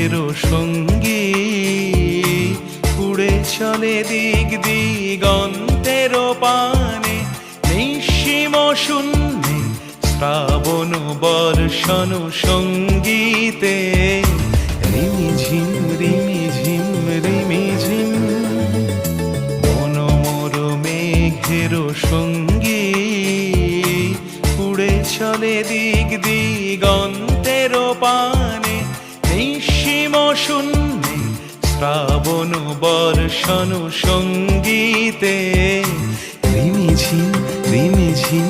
মেঘের সঙ্গী উড়ে চলে দিক দিগন্তের পানে নিঃসীম শূন্যে শ্রাবণ বর্ষণ সঙ্গীতে রিমিঝিম রিমিঝিম রিমিঝিম মনোমর মেঘের সঙ্গী উড়ে চলে দিক দিগন্তের পানে নিঃসীম শূন্যে শ্রাবণ বর্ষণ সঙ্গীতে রিমিঝিম রিমিঝিম